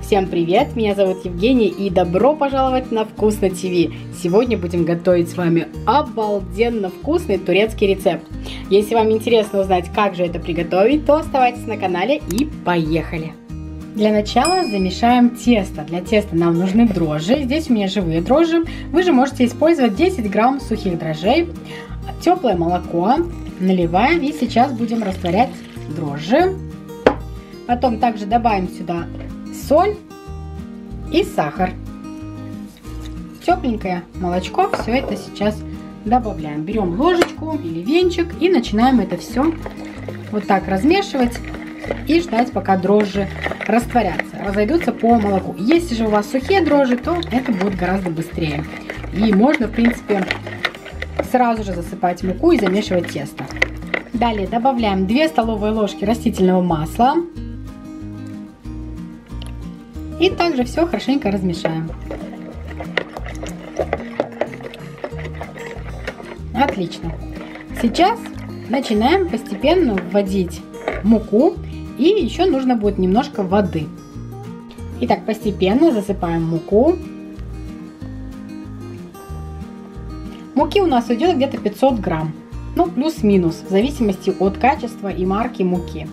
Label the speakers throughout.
Speaker 1: Всем привет, меня зовут Евгения и добро пожаловать на Вкусно ТВ. Сегодня будем готовить с вами обалденно вкусный турецкий рецепт. Если вам интересно узнать, как же это приготовить, то оставайтесь на канале и поехали. Для начала замешаем тесто. Для теста нам нужны дрожжи. Здесь у меня живые дрожжи. Вы же можете использовать 10 грамм сухих дрожжей, теплое молоко. Наливаем и сейчас будем растворять дрожжи. Потом также добавим сюда соль и сахар. Тепленькое молочко, все это сейчас добавляем. Берем ложечку или венчик и начинаем это все вот так размешивать и ждать, пока дрожжи растворятся, разойдутся по молоку. Если же у вас сухие дрожжи, то это будет гораздо быстрее. И можно, в принципе, сразу же засыпать муку и замешивать тесто. Далее добавляем 2 столовые ложки растительного масла. И также все хорошенько размешаем. Отлично. Сейчас начинаем постепенно вводить муку. И еще нужно будет немножко воды. Итак, постепенно засыпаем муку. Муки у нас уйдет где-то 500 грамм. Ну, плюс-минус, в зависимости от качества и марки муки.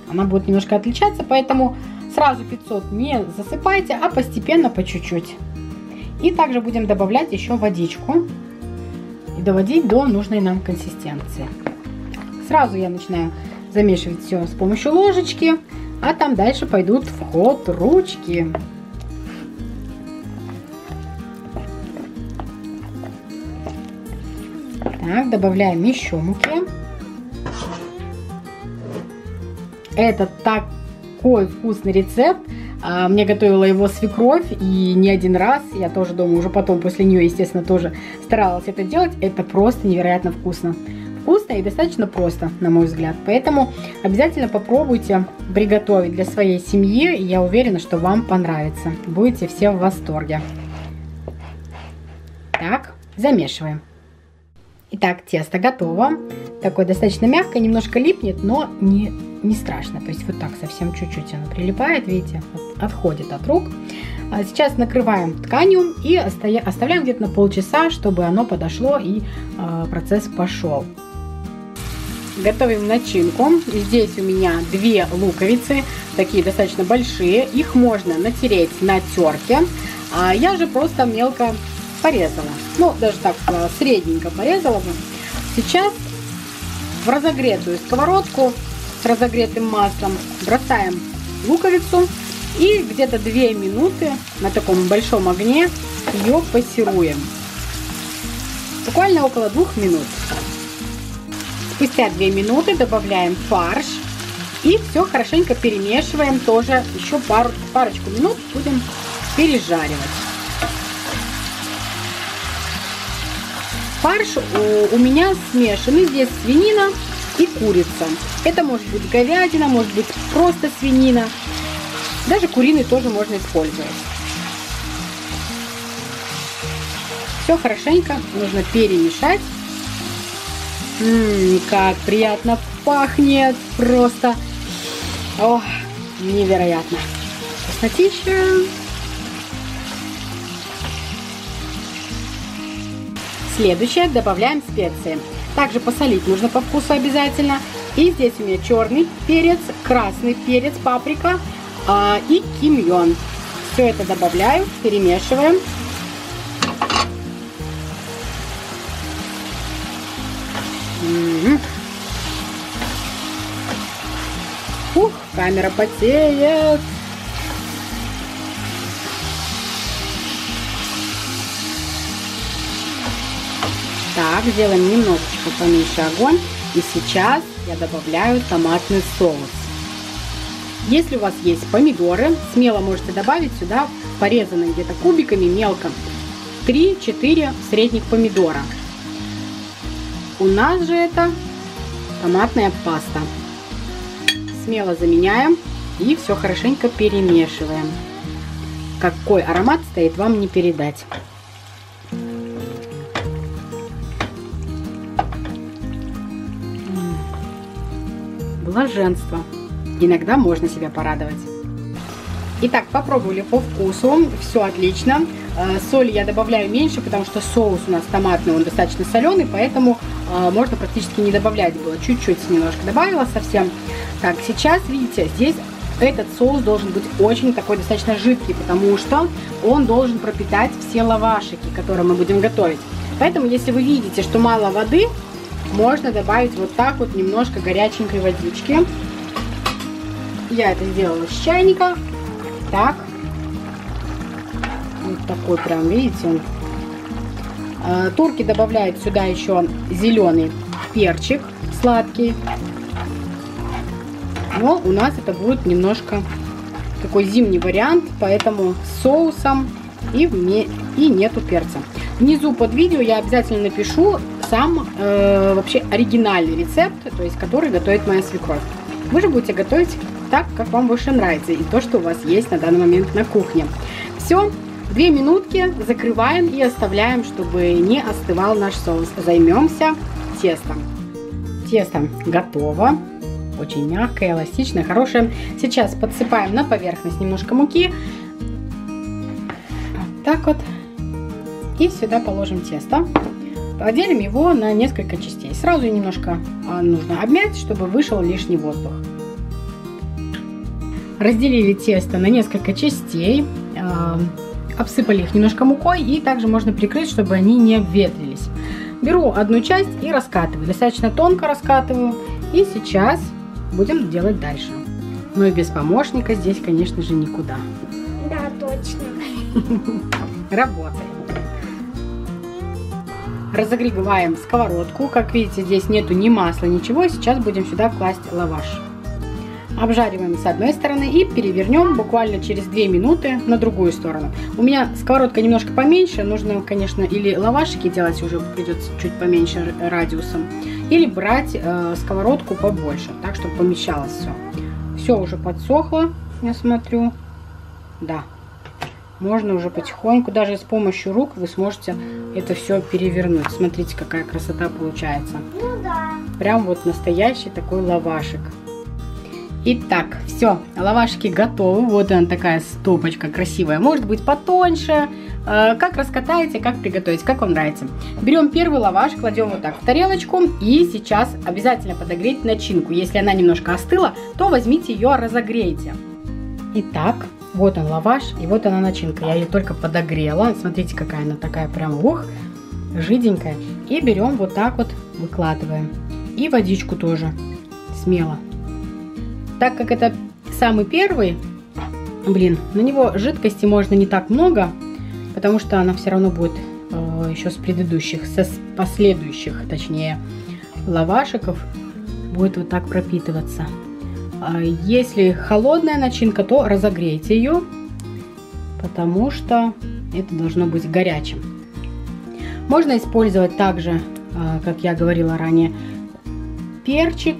Speaker 1: Она будет немножко отличаться, поэтому сразу 500 не засыпайте, а постепенно по чуть-чуть. И также будем добавлять еще водичку и доводить до нужной нам консистенции. Сразу я начинаю замешивать все с помощью ложечки, а там дальше пойдут в ход ручки. Так, добавляем еще муки. Это такой вкусный рецепт. Мне готовила его свекровь и не один раз. Я тоже дома уже потом после нее, естественно, тоже старалась это делать. Это просто невероятно вкусно. Вкусно и достаточно просто, на мой взгляд. Поэтому обязательно попробуйте приготовить для своей семьи. Я уверена, что вам понравится. Будете все в восторге. Так, замешиваем. Итак, тесто готово. Такое достаточно мягкое, немножко липнет, но не страшно. То есть вот так совсем чуть-чуть оно прилипает, видите, отходит от рук. Сейчас накрываем тканью и оставляем где-то на полчаса, чтобы оно подошло и процесс пошел. Готовим начинку. Здесь у меня 2 луковицы, такие достаточно большие. Их можно натереть на терке. Я же просто мелко порезала. Ну, даже так средненько порезала бы. Сейчас в разогретую сковородку с разогретым маслом бросаем луковицу и где-то 2 минуты на таком большом огне ее пассируем. Буквально около 2 минут. Спустя 2 минуты добавляем фарш и все хорошенько перемешиваем. Тоже еще парочку минут будем пережаривать. Фарш у меня смешанный, здесь свинина и курица. Это может быть говядина, может быть просто свинина. Даже куриный тоже можно использовать. Все хорошенько нужно перемешать. Как приятно пахнет! Просто невероятно! Вкуснотища! Следующее, добавляем специи. Также посолить нужно по вкусу обязательно. И здесь у меня черный перец, красный перец, паприка и кимьон. Все это добавляю, перемешиваем. Ух, камера потеет. Так, сделаем немножечко поменьше огонь. И сейчас я добавляю томатный соус. Если у вас есть помидоры, смело можете добавить сюда порезанные где-то кубиками мелко 3-4 средних помидора. У нас же это томатная паста. Смело заменяем и все хорошенько перемешиваем. Какой аромат стоит, вам не передать. Блаженство. Иногда можно себя порадовать. Итак, попробовали по вкусу, все отлично. Соль я добавляю меньше, потому что соус у нас томатный, он достаточно соленый, поэтому можно практически не добавлять было. Чуть-чуть немножко добавила совсем. Так, сейчас, видите, здесь этот соус должен быть очень такой достаточно жидкий, потому что он должен пропитать все лавашики, которые мы будем готовить. Поэтому, если вы видите, что мало воды, можно добавить вот так вот немножко горяченькой водички. Я это сделала с чайника. Так. Вот такой прям, видите, он. Турки добавляют сюда еще зеленый перчик сладкий. Но у нас это будет немножко такой зимний вариант, поэтому с соусом и нету перца. Внизу под видео я обязательно напишу сам вообще оригинальный рецепт, то есть который готовит моя свекровь. Вы же будете готовить так, как вам больше нравится, и то, что у вас есть на данный момент на кухне. Все, 2 минутки, закрываем и оставляем, чтобы не остывал наш соус. Займемся тестом. Тесто готово. Очень мягкое, эластичное, хорошее. Сейчас подсыпаем на поверхность немножко муки. Вот так вот. И сюда положим тесто. Поделим его на несколько частей. Сразу немножко нужно обмять, чтобы вышел лишний воздух. Разделили тесто на несколько частей. Обсыпали их немножко мукой. И также можно прикрыть, чтобы они не обветрились. Беру одну часть и раскатываю. Достаточно тонко раскатываю. И сейчас будем делать дальше. Но и без помощника здесь, конечно же, никуда.
Speaker 2: Да, точно.
Speaker 1: Работаем. Разогреваем сковородку. Как видите, здесь нету ни масла, ничего. Сейчас будем сюда класть лаваш. Обжариваем с одной стороны и перевернем буквально через 2 минуты на другую сторону. У меня сковородка немножко поменьше. Нужно, конечно, или лавашики делать уже придется чуть поменьше радиусом, или брать сковородку побольше, так, чтобы помещалось все. Все уже подсохло, я смотрю. Да. Можно уже потихоньку, даже с помощью рук вы сможете это все перевернуть. Смотрите, какая красота получается.
Speaker 2: Ну да.
Speaker 1: Прям вот настоящий такой лавашик. Итак, все, лавашики готовы. Вот она такая стопочка красивая. Может быть потоньше. Как раскатаете, как приготовите, как вам нравится. Берем первый лаваш, кладем вот так в тарелочку. И сейчас обязательно подогреть начинку. Если она немножко остыла, то возьмите ее, разогрейте. Итак, вот он лаваш и вот она начинка. Я ее только подогрела. Смотрите, какая она такая прям, жиденькая. И берем вот так вот, выкладываем. И водичку тоже смело. Так как это самый первый, на него жидкости можно не так много, потому что она все равно будет еще с предыдущих, с последующих, точнее, лавашиков будет вот так пропитываться. Если холодная начинка, то разогрейте ее, потому что это должно быть горячим. Можно использовать также, как я говорила ранее, перчик.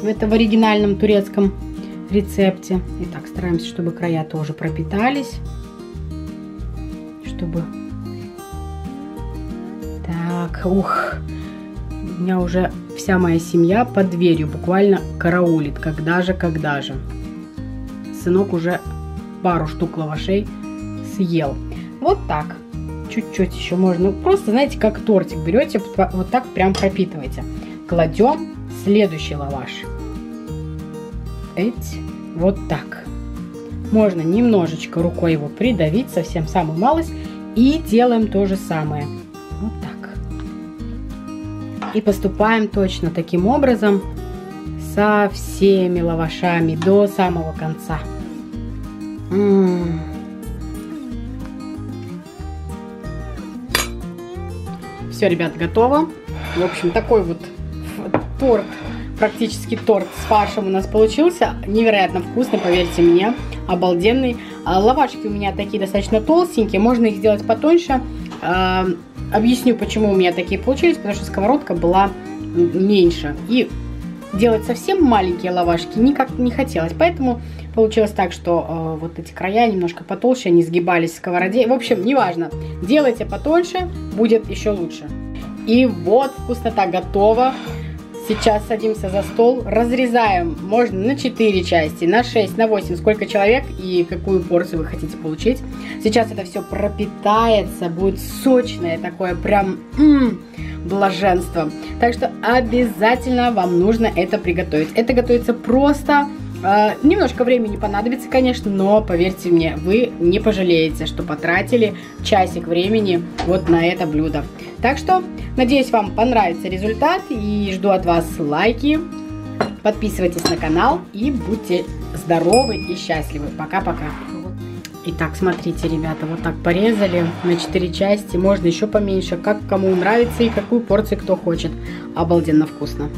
Speaker 1: Это в оригинальном турецком рецепте. Итак, стараемся, чтобы края тоже пропитались. Чтобы... Так, у меня уже вся моя семья под дверью буквально караулит. Когда же. Сынок уже пару штук лавашей съел. Вот так. Чуть-чуть еще можно. Просто, знаете, как тортик берете, вот так прям пропитываете. Кладем следующий лаваш. Вот так. Можно немножечко рукой его придавить, совсем самую малость. И делаем то же самое. Вот так. И поступаем точно таким образом со всеми лавашами до самого конца. Все, ребят, готово. В общем, такой вот торт, практически торт с фаршем у нас получился. Невероятно вкусный, поверьте мне, обалденный. Лавашки у меня такие достаточно толстенькие, можно их сделать потоньше. Объясню, почему у меня такие получились, потому что сковородка была меньше. И делать совсем маленькие лавашки никак не хотелось. Поэтому получилось так, что вот эти края немножко потолще, они сгибались в сковороде. В общем, неважно. Делайте потоньше, будет еще лучше. И вот вкуснота готова. Сейчас садимся за стол, разрезаем, можно на 4 части, на 6, на 8, сколько человек и какую порцию вы хотите получить. Сейчас это все пропитается, будет сочное такое прям блаженство. Так что обязательно вам нужно это приготовить. Это готовится просто. Немножко времени понадобится, конечно, но поверьте мне, вы не пожалеете, что потратили часик времени вот на это блюдо. Так что, надеюсь, вам понравится результат и жду от вас лайки. Подписывайтесь на канал и будьте здоровы и счастливы. Пока-пока. Итак, смотрите, ребята, вот так порезали на 4 части. Можно еще поменьше, как кому нравится и какую порцию кто хочет. Обалденно вкусно.